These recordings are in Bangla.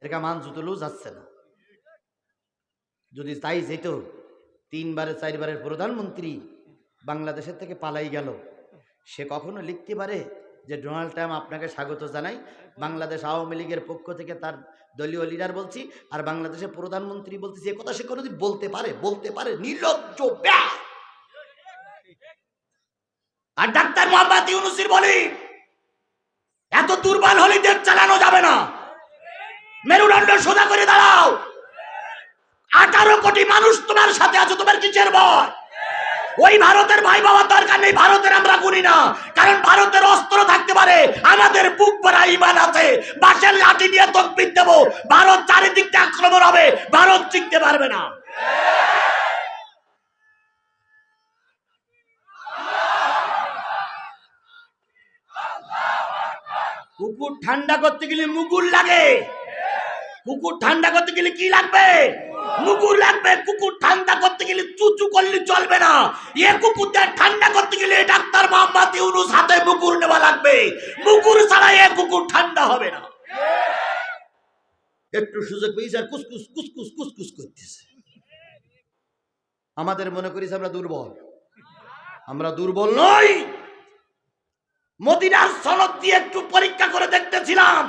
এটা মান জুতলেও যাচ্ছে না। যদি তাই যেত, 3 বারে 4 বারের প্রধানমন্ত্রী বাংলাদেশের থেকে পালাই গেল, সে কখনো লিখতে পারে যে ডোনাল্ড ট্রাম্প আপনাকে স্বাগত জানাই, বাংলাদেশ আওয়ামী লীগের পক্ষ থেকে তার দলীয় লিডার বলছি, আর বাংলাদেশের প্রধানমন্ত্রী বলতেছি, এ কথা সে কোনোদিন বলতে পারে? বলতে পারে? নির্লজ্জ ব্যাস। আর ডাক্তার মোহাম্মদ ইউনূসের বলি, এত দুর্বল হলে দেশ চালানো যাবে না। মেরুদণ্ড সোজা করে দাঁড়াও। 18 কোটি মানুষ তোমার সাথে আছে, তোমার কিসের ভয়? ওই ভারতের ভাই বাবার দরকার নেই, ভারতের আমরা গুনি না, কারণ ভারতের অস্ত্র থাকতে পারে, আমাদের বুক ভরা ঈমান আছে। বাঁশের লাঠি নিয়ে তকবীর দেব, ভারত চারিদিক থেকে আক্রমণ হবে, ভারত টিকতে পারবে না। কুকুর ঠান্ডা করতে গেলে মুগুর লাগে, কুকুর ঠান্ডা করতে গেলে কি লাগবে? মুগুর লাগবে। কুকুর ঠান্ডা করতে গেলে চুচু করলে চলবে না। এ কুকুরদের ঠান্ডা করতে গেলে ডাক্তার মোহাম্মদ ইউনূস হাতে মুগুর নেওয়া লাগবে, মুগুর ছাড়া এ কুকুর ঠান্ডা হবে না। একটু সুযোগ পেয়েছে আর কুসকুস কুসকুস কুসকুস করতেছে। আমাদের মনে করিস আমরা দুর্বল, আমরা দুর্বল নই। মদিনার সনদ দিয়ে একটু পরীক্ষা করে দেখতেছিলাম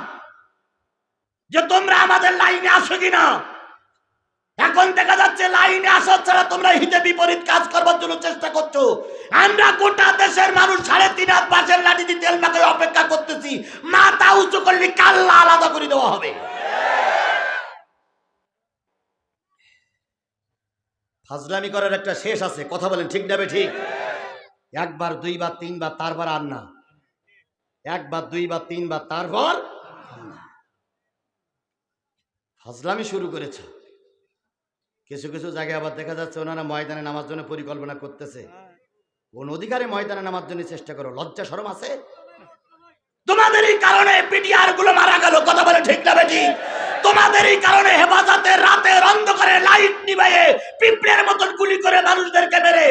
যে তোমরা আমাদের লাইনে আসো কিনা। এখন দেখা যাচ্ছে লাইনে আসার ছাড়া তোমরা হিতে বিপরীত কাজ করবার জন্য চেষ্টা করছো। আমরা গোটা দেশের মানুষ 3.5 হাত বাঁশের লাঠি দিয়ে তেল মাখায় অপেক্ষা করতেছি, মাথা উঁচু করলে কাল্লা আলাদা করে দেওয়া হবে। ফাজলামি করার একটা শেষ আছে, কথা বলেন ঠিক যাবে? ঠিক। 1 বার 2 বার 3 বার, তারপর আর না। 1 বার 2 বার 3 বার, তারপর ফাজলামি শুরু করেছে। কিছু কিছু জায়গায় আবার দেখা যাচ্ছে ওনারা ময়দানে নামার জন্য পরিকল্পনা করতেছে। কোন অধিকারে ময়দানে নামার জন্য চেষ্টা করো? লজ্জা শরম আছে? তোমাদেরই কারণে পিটিআর গুলো মারা গেল, কথা বলে ঠিক না বেটি? তোমাদেরই কারণে হেফাজতে রাতের অন্ধকারে লাইট নিভাইয়ে পিঁপড়ের মতন গুলি করে মানুষদেরকে মেরে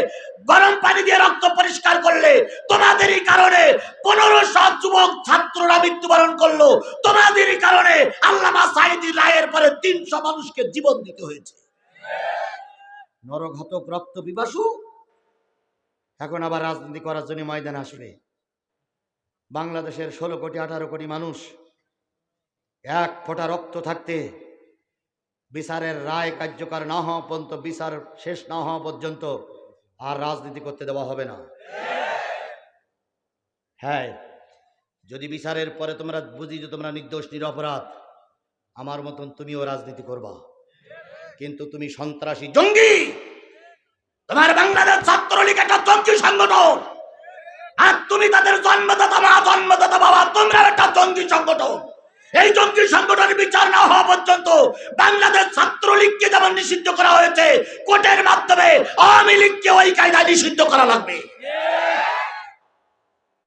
গরম পানি দিয়ে রক্ত পরিষ্কার করলে। তোমাদেরই কারণে 1500 যুবক ছাত্ররা মৃত্যুবরণ করলো। তোমাদেরই কারণে আল্লামা সাঈদী রায়ের পরে 300 মানুষকে জীবন দিতে হয়েছে। নরঘাতক রক্ত পিপাসু এখন আবার রাজনীতি করার জন্য ময়দানে আসবে। বাংলাদেশের 16 কোটি 18 কোটি মানুষ, 1 ফোঁটা রক্ত থাকতে বিচারের রায় কার্যকর না হওয়া পর্যন্ত, বিচার শেষ না হওয়া পর্যন্ত আর রাজনীতি করতে দেওয়া হবে না। হ্যাঁ, যদি বিচারের পরে তোমরা বুঝি যে তোমরা নির্দোষ নিরপরাধ, আমার মতন তুমিও রাজনীতি করবা, কিন্তু তুমি সন্ত্রাসী জঙ্গি। তোমার বাংলাদেশ ছাত্রলীগ একটা জঙ্গি সংগঠন, আর তুমি তাদের জন্মদাতা মা, জন্মদাতা বাবা, তোমরা একটা জঙ্গি সংগঠন। এই জঙ্গি সংগঠনের বিচার না হওয়া পর্যন্ত বাংলাদেশ ছাত্রলীগকে যেমন নিষিদ্ধ করা হয়েছে, কোর্টের মাধ্যমে আওয়ামী লীগকে ওই কায়দায় নিষিদ্ধ করা লাগবে।